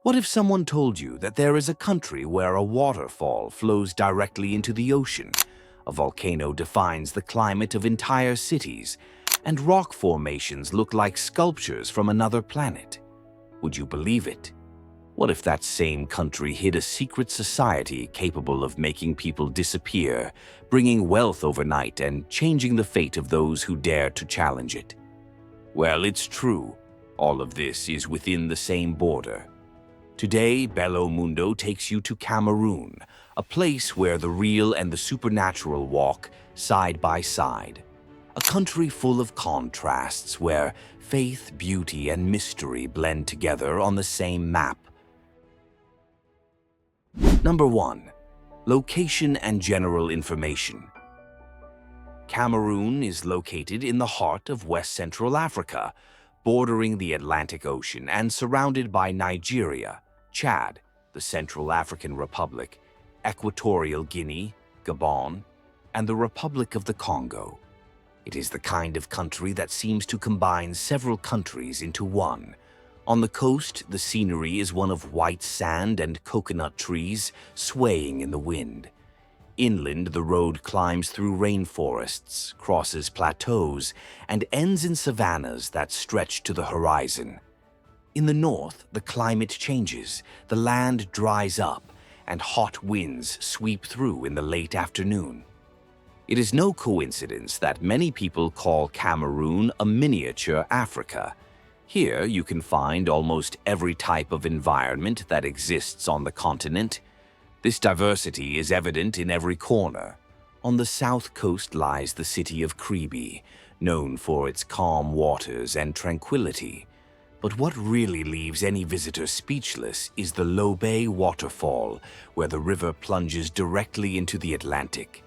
What if someone told you that there is a country where a waterfall flows directly into the ocean, a volcano defines the climate of entire cities, and rock formations look like sculptures from another planet? Would you believe it? What if that same country hid a secret society capable of making people disappear, bringing wealth overnight, and changing the fate of those who dare to challenge it? Well, it's true. All of this is within the same border. Today, Bello Mundo takes you to Cameroon, a place where the real and the supernatural walk side by side. A country full of contrasts where faith, beauty, and mystery blend together on the same map. Number 1. Location and general information. Cameroon is located in the heart of West Central Africa, bordering the Atlantic Ocean and surrounded by Nigeria, Chad, the Central African Republic, Equatorial Guinea, Gabon, and the Republic of the Congo. It is the kind of country that seems to combine several countries into one. On the coast, the scenery is one of white sand and coconut trees swaying in the wind. Inland, the road climbs through rainforests, crosses plateaus, and ends in savannas that stretch to the horizon. In the north, the climate changes, the land dries up, and hot winds sweep through in the late afternoon. It is no coincidence that many people call Cameroon a miniature Africa. Here you can find almost every type of environment that exists on the continent. This diversity is evident in every corner. On the south coast lies the city of Kribi, known for its calm waters and tranquility. But what really leaves any visitor speechless is the Lobe waterfall, where the river plunges directly into the Atlantic.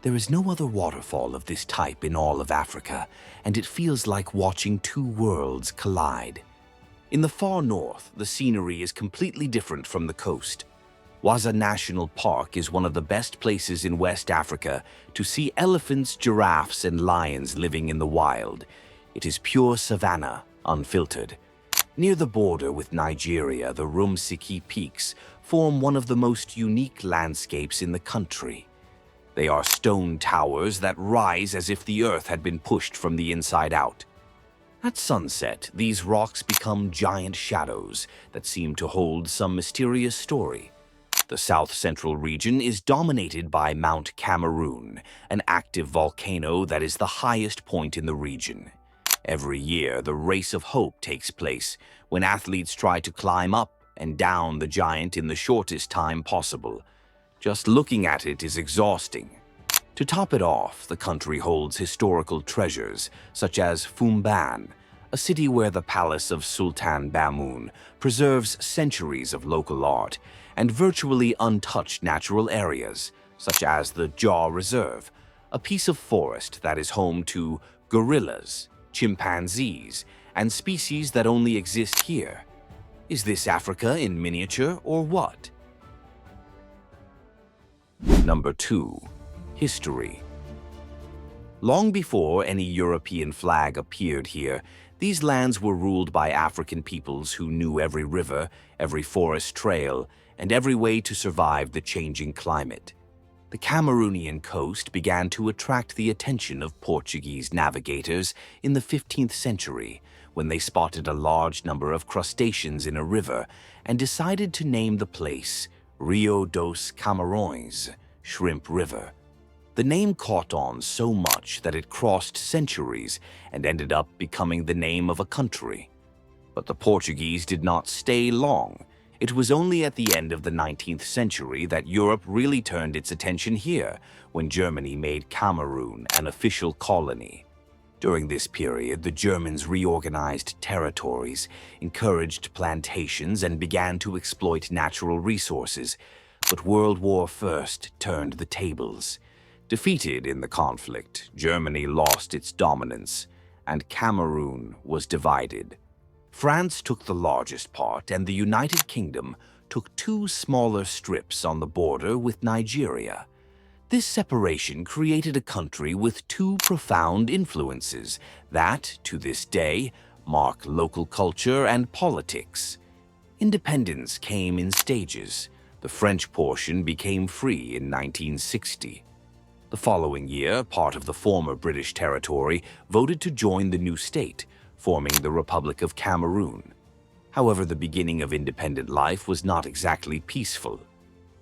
There is no other waterfall of this type in all of Africa, and it feels like watching two worlds collide. In the far north, the scenery is completely different from the coast. Waza National Park is one of the best places in West Africa to see elephants, giraffes, and lions living in the wild. It is pure savanna, unfiltered. Near the border with Nigeria, the Rumsiki Peaks form one of the most unique landscapes in the country. They are stone towers that rise as if the earth had been pushed from the inside out. At sunset, these rocks become giant shadows that seem to hold some mysterious story. The south-central region is dominated by Mount Cameroon, an active volcano that is the highest point in the region. Every year, the Race of Hope takes place when athletes try to climb up and down the giant in the shortest time possible. Just looking at it is exhausting. To top it off, the country holds historical treasures, such as Fumban, a city where the palace of Sultan Bamoun preserves centuries of local art, and virtually untouched natural areas, such as the Jaw Reserve, a piece of forest that is home to gorillas, chimpanzees, and species that only exist here. Is this Africa in miniature or what? Number 2. History. Long before any European flag appeared here, these lands were ruled by African peoples who knew every river, every forest trail, and every way to survive the changing climate. The Cameroonian coast began to attract the attention of Portuguese navigators in the 15th century, when they spotted a large number of crustaceans in a river and decided to name the place Rio dos Camarões, Shrimp River. The name caught on so much that it crossed centuries and ended up becoming the name of a country. But the Portuguese did not stay long. It was only at the end of the 19th century that Europe really turned its attention here, when Germany made Cameroon an official colony. During this period, the Germans reorganized territories, encouraged plantations, and began to exploit natural resources. But World War I turned the tables. Defeated in the conflict, Germany lost its dominance, and Cameroon was divided. France took the largest part, and the United Kingdom took two smaller strips on the border with Nigeria. This separation created a country with two profound influences that, to this day, mark local culture and politics. Independence came in stages. The French portion became free in 1960. The following year, part of the former British territory voted to join the new state, forming the Republic of Cameroon. However, the beginning of independent life was not exactly peaceful.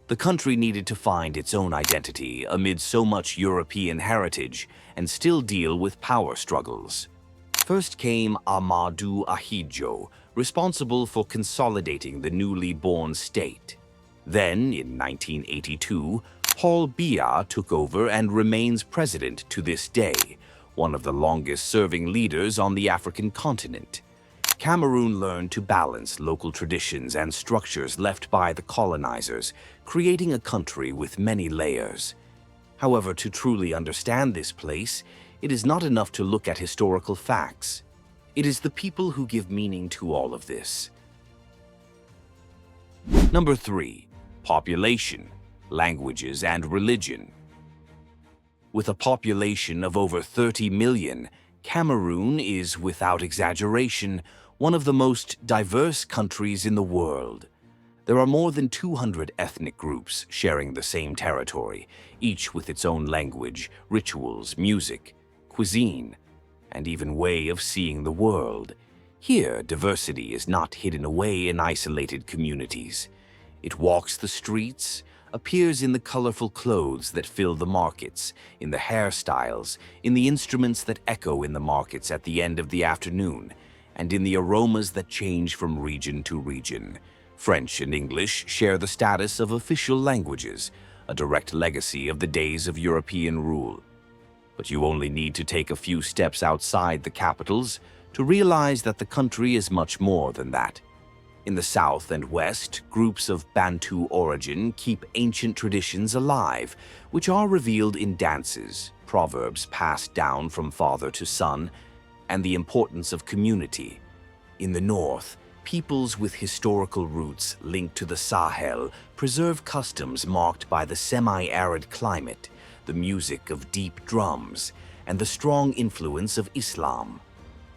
The country needed to find its own identity amid so much European heritage and still deal with power struggles. First came Amadou Ahidjo, responsible for consolidating the newly born state. Then, in 1982, Paul Biya took over and remains president to this day, one of the longest-serving leaders on the African continent. Cameroon learned to balance local traditions and structures left by the colonizers, creating a country with many layers. However, to truly understand this place, it is not enough to look at historical facts. It is the people who give meaning to all of this. Number 3. Population, languages, and religion. With a population of over 30 million, Cameroon is, without exaggeration, one of the most diverse countries in the world. There are more than 200 ethnic groups sharing the same territory, each with its own language, rituals, music, cuisine, and even way of seeing the world. Here, diversity is not hidden away in isolated communities. It walks the streets, appears in the colorful clothes that fill the markets, in the hairstyles, in the instruments that echo in the markets at the end of the afternoon, and in the aromas that change from region to region. French and English share the status of official languages, a direct legacy of the days of European rule. But you only need to take a few steps outside the capitals to realize that the country is much more than that. In the south and west, groups of Bantu origin keep ancient traditions alive, which are revealed in dances, proverbs passed down from father to son, and the importance of community. In the north, peoples with historical roots linked to the Sahel preserve customs marked by the semi-arid climate, the music of deep drums, and the strong influence of Islam.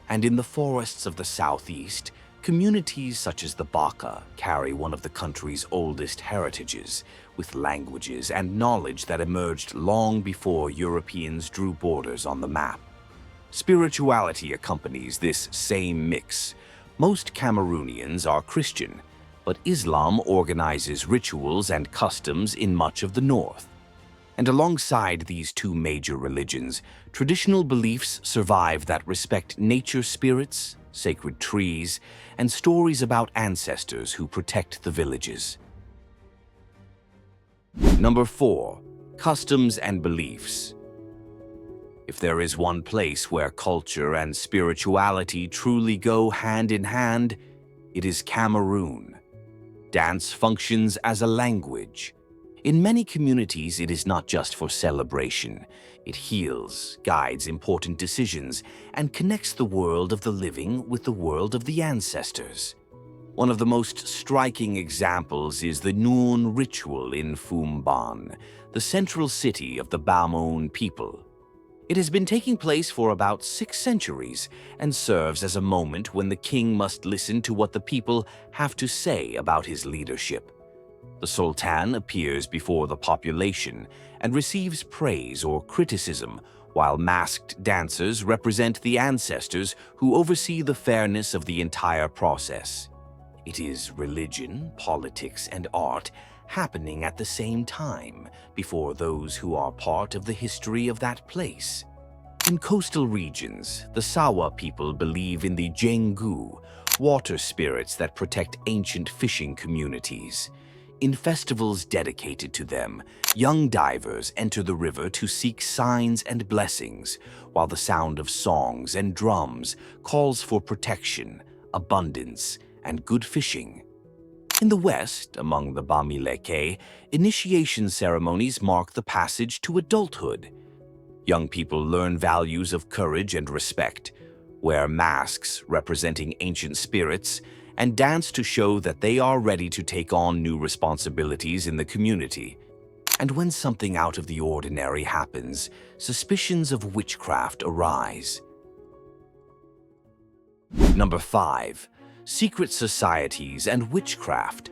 And in the forests of the southeast, communities such as the Baka carry one of the country's oldest heritages, with languages and knowledge that emerged long before Europeans drew borders on the map. Spirituality accompanies this same mix. Most Cameroonians are Christian, but Islam organizes rituals and customs in much of the north. And alongside these two major religions, traditional beliefs survive that respect nature spirits, sacred trees, and stories about ancestors who protect the villages. Number 4. Customs and beliefs. If there is one place where culture and spirituality truly go hand in hand, it is Cameroon. Dance functions as a language. In many communities, it is not just for celebration. It heals, guides important decisions, and connects the world of the living with the world of the ancestors. One of the most striking examples is the Noon ritual in Fumban, the central city of the Bamon people. It has been taking place for about 6 centuries and serves as a moment when the king must listen to what the people have to say about his leadership. The Sultan appears before the population and receives praise or criticism, while masked dancers represent the ancestors who oversee the fairness of the entire process. It is religion, politics, and art happening at the same time before those who are part of the history of that place. In coastal regions, the Sawa people believe in the Jengu, water spirits that protect ancient fishing communities. In festivals dedicated to them, young divers enter the river to seek signs and blessings, while the sound of songs and drums calls for protection, abundance, and good fishing. In the West, among the Bamileke, initiation ceremonies mark the passage to adulthood. Young people learn values of courage and respect, wear masks representing ancient spirits, and dance to show that they are ready to take on new responsibilities in the community. And when something out of the ordinary happens, suspicions of witchcraft arise. Number 5. secret societies, and witchcraft.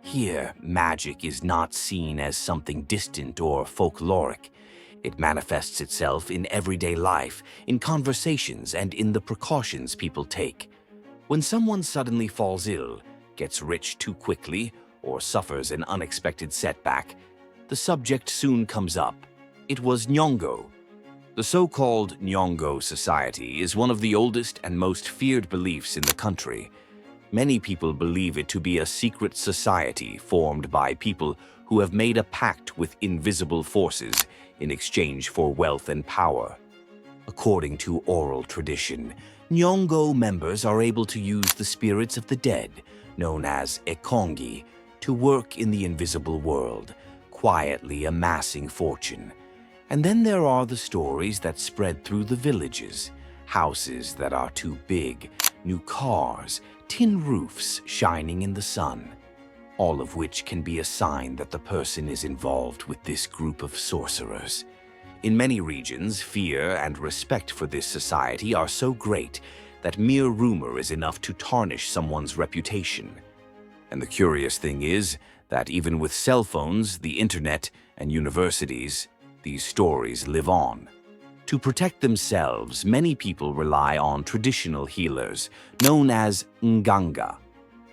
Here, magic is not seen as something distant or folkloric. It manifests itself in everyday life, in conversations, and in the precautions people take. When someone suddenly falls ill, gets rich too quickly, or suffers an unexpected setback, the subject soon comes up. It was Nyongo. The so-called Nyongo Society is one of the oldest and most feared beliefs in the country. Many people believe it to be a secret society formed by people who have made a pact with invisible forces in exchange for wealth and power. According to oral tradition, Nyongo members are able to use the spirits of the dead, known as Ekongi, to work in the invisible world, quietly amassing fortune. And then there are the stories that spread through the villages, houses that are too big, new cars, tin roofs shining in the sun, all of which can be a sign that the person is involved with this group of sorcerers. In many regions, fear and respect for this society are so great that mere rumor is enough to tarnish someone's reputation. And the curious thing is that even with cell phones, the internet, and universities, these stories live on. To protect themselves, many people rely on traditional healers, known as nganga.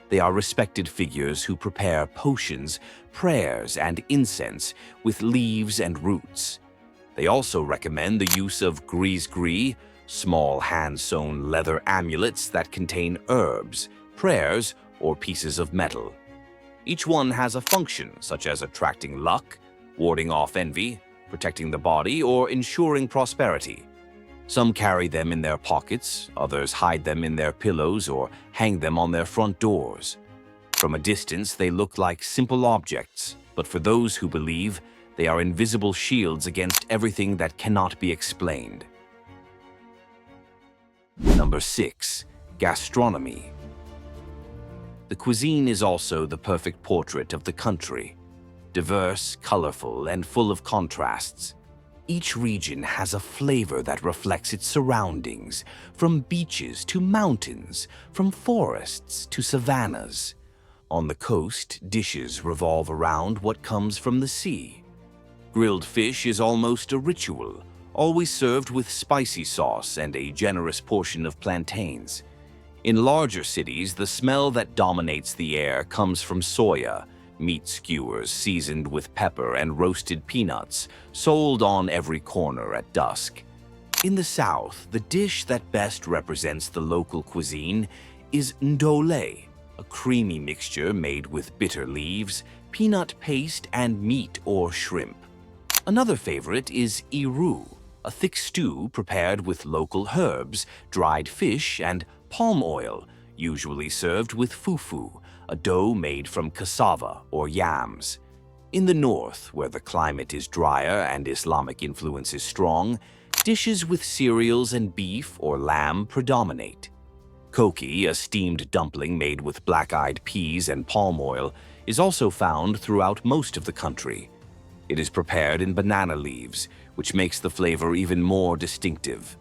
They are respected figures who prepare potions, prayers, and incense with leaves and roots. They also recommend the use of gris-gris, small hand-sewn leather amulets that contain herbs, prayers, or pieces of metal. Each one has a function, such as attracting luck, warding off envy, protecting the body, or ensuring prosperity. Some carry them in their pockets, others hide them in their pillows or hang them on their front doors. From a distance, they look like simple objects, but for those who believe, they are invisible shields against everything that cannot be explained. Number 6. Gastronomy. The cuisine is also the perfect portrait of the country. Diverse, colorful, and full of contrasts. Each region has a flavor that reflects its surroundings, from beaches to mountains, from forests to savannas. On the coast, dishes revolve around what comes from the sea. Grilled fish is almost a ritual, always served with spicy sauce and a generous portion of plantains. In larger cities, the smell that dominates the air comes from soya, meat skewers seasoned with pepper and roasted peanuts, sold on every corner at dusk. In the south, the dish that best represents the local cuisine is ndole, a creamy mixture made with bitter leaves, peanut paste, and meat or shrimp. Another favorite is iru, a thick stew prepared with local herbs, dried fish, and palm oil, usually served with fufu, a dough made from cassava or yams. In the north, where the climate is drier and Islamic influence is strong, dishes with cereals and beef or lamb predominate. Koki, a steamed dumpling made with black-eyed peas and palm oil, is also found throughout most of the country. It is prepared in banana leaves, which makes the flavor even more distinctive.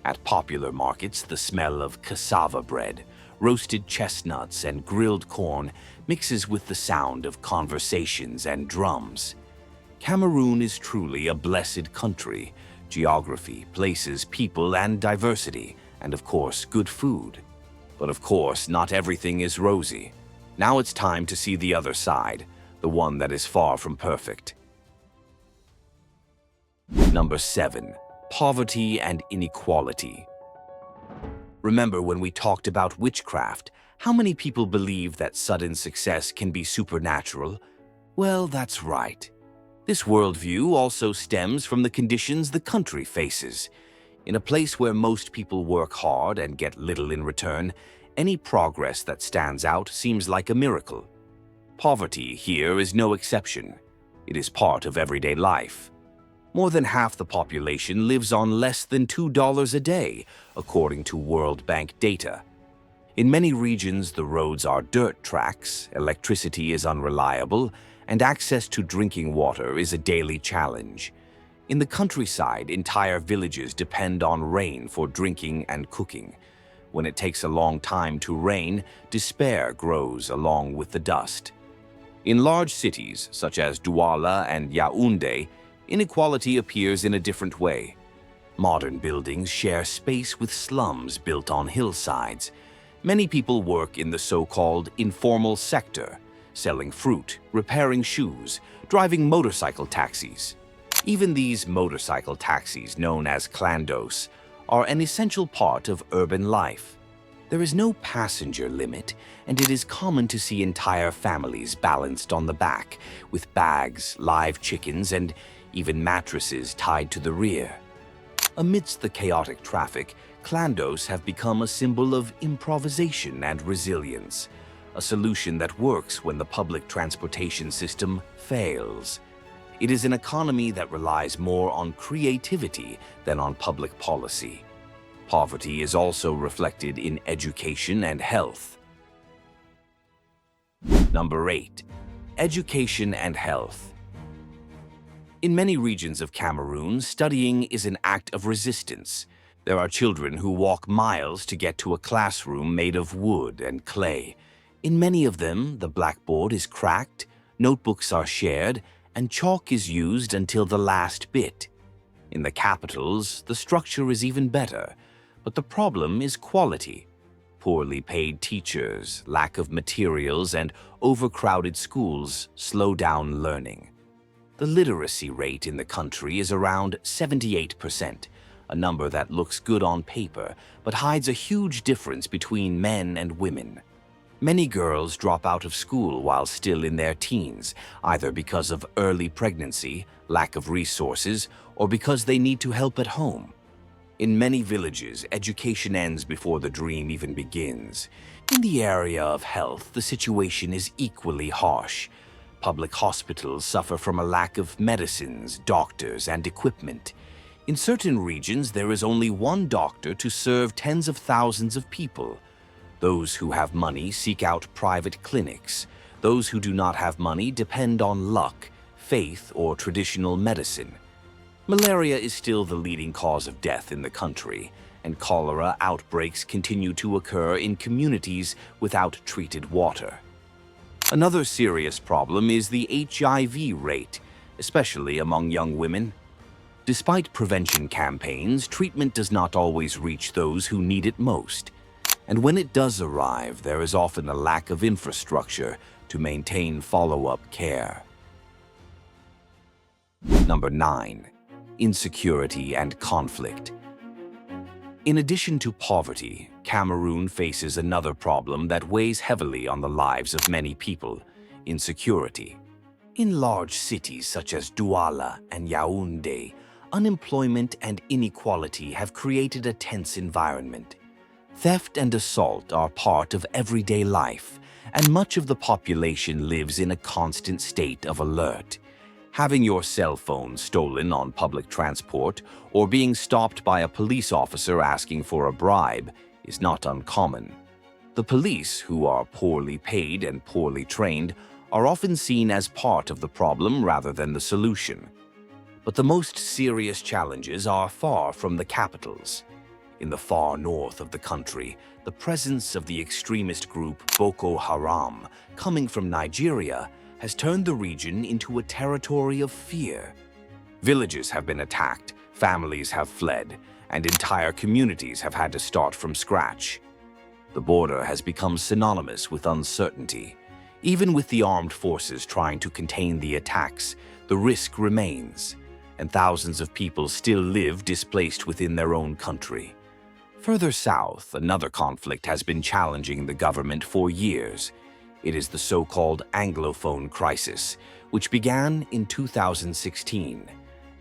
At popular markets, the smell of cassava bread, roasted chestnuts, and grilled corn mixes with the sound of conversations and drums. Cameroon is truly a blessed country. Geography, places, people, and diversity, and of course, good food. But of course, not everything is rosy. Now it's time to see the other side, the one that is far from perfect. Number 7. Poverty and inequality. Remember when we talked about witchcraft, how many people believe that sudden success can be supernatural? Well, that's right. This worldview also stems from the conditions the country faces. In a place where most people work hard and get little in return, any progress that stands out seems like a miracle. Poverty here is no exception. It is part of everyday life. More than half the population lives on less than $2 a day, according to World Bank data. In many regions, the roads are dirt tracks, electricity is unreliable, and access to drinking water is a daily challenge. In the countryside, entire villages depend on rain for drinking and cooking. When it takes a long time to rain, despair grows along with the dust. In large cities, such as Douala and Yaoundé, inequality appears in a different way. Modern buildings share space with slums built on hillsides. Many people work in the so-called informal sector, selling fruit, repairing shoes, driving motorcycle taxis. Even these motorcycle taxis, known as clandos, are an essential part of urban life. There is no passenger limit, and it is common to see entire families balanced on the back, with bags, live chickens, and even mattresses tied to the rear. Amidst the chaotic traffic, clandos have become a symbol of improvisation and resilience, a solution that works when the public transportation system fails. It is an economy that relies more on creativity than on public policy. Poverty is also reflected in education and health. Number 8. Education and health. In many regions of Cameroon, studying is an act of resistance. There are children who walk miles to get to a classroom made of wood and clay. In many of them, the blackboard is cracked, notebooks are shared, and chalk is used until the last bit. In the capitals, the structure is even better, but the problem is quality. Poorly paid teachers, lack of materials, and overcrowded schools slow down learning. The literacy rate in the country is around 78%, a number that looks good on paper but hides a huge difference between men and women. Many girls drop out of school while still in their teens, either because of early pregnancy, lack of resources, or because they need to help at home. In many villages, education ends before the dream even begins. In the area of health, the situation is equally harsh. Public hospitals suffer from a lack of medicines, doctors, and equipment. In certain regions, there is only one doctor to serve tens of thousands of people. Those who have money seek out private clinics. Those who do not have money depend on luck, faith, or traditional medicine. Malaria is still the leading cause of death in the country, and cholera outbreaks continue to occur in communities without treated water. Another serious problem is the HIV rate, especially among young women. Despite prevention campaigns, treatment does not always reach those who need it most. And when it does arrive, there is often a lack of infrastructure to maintain follow-up care. Number 9. Insecurity and conflict. In addition to poverty, Cameroon faces another problem that weighs heavily on the lives of many people: insecurity. In large cities such as Douala and Yaoundé, unemployment and inequality have created a tense environment. Theft and assault are part of everyday life, and much of the population lives in a constant state of alert. Having your cell phone stolen on public transport or being stopped by a police officer asking for a bribe is not uncommon. The police, who are poorly paid and poorly trained, are often seen as part of the problem rather than the solution. But the most serious challenges are far from the capitals. In the far north of the country, the presence of the extremist group Boko Haram, coming from Nigeria, has turned the region into a territory of fear. Villages have been attacked, families have fled, and entire communities have had to start from scratch. The border has become synonymous with uncertainty. Even with the armed forces trying to contain the attacks, the risk remains, and thousands of people still live displaced within their own country. Further south, another conflict has been challenging the government for years. It is the so-called Anglophone crisis, which began in 2016.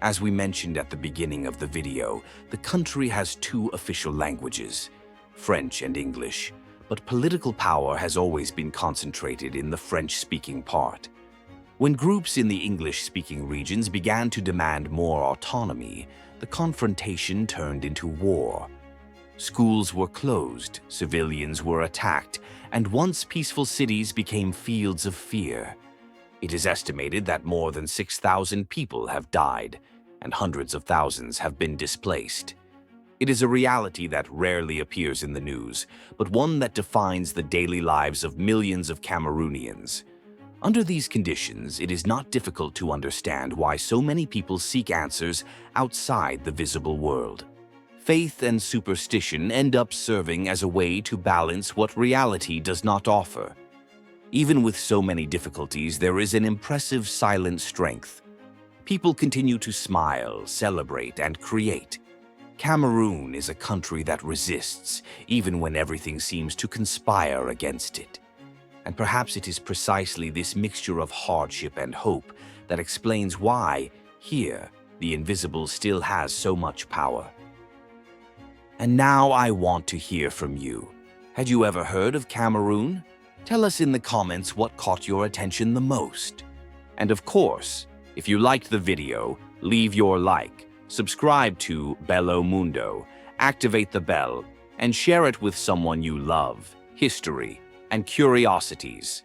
As we mentioned at the beginning of the video, the country has two official languages, French and English, but political power has always been concentrated in the French-speaking part. When groups in the English-speaking regions began to demand more autonomy, the confrontation turned into war. Schools were closed, civilians were attacked, and once peaceful cities became fields of fear. It is estimated that more than 6,000 people have died, and hundreds of thousands have been displaced. It is a reality that rarely appears in the news, but one that defines the daily lives of millions of Cameroonians. Under these conditions, it is not difficult to understand why so many people seek answers outside the visible world. Faith and superstition end up serving as a way to balance what reality does not offer. Even with so many difficulties, there is an impressive silent strength. People continue to smile, celebrate, and create. Cameroon is a country that resists, even when everything seems to conspire against it. And perhaps it is precisely this mixture of hardship and hope that explains why, here, the invisible still has so much power. And now I want to hear from you. Had you ever heard of Cameroon? Tell us in the comments what caught your attention the most. And of course, if you liked the video, leave your like, subscribe to Bello Mundo, activate the bell, and share it with someone you love, history, and curiosities.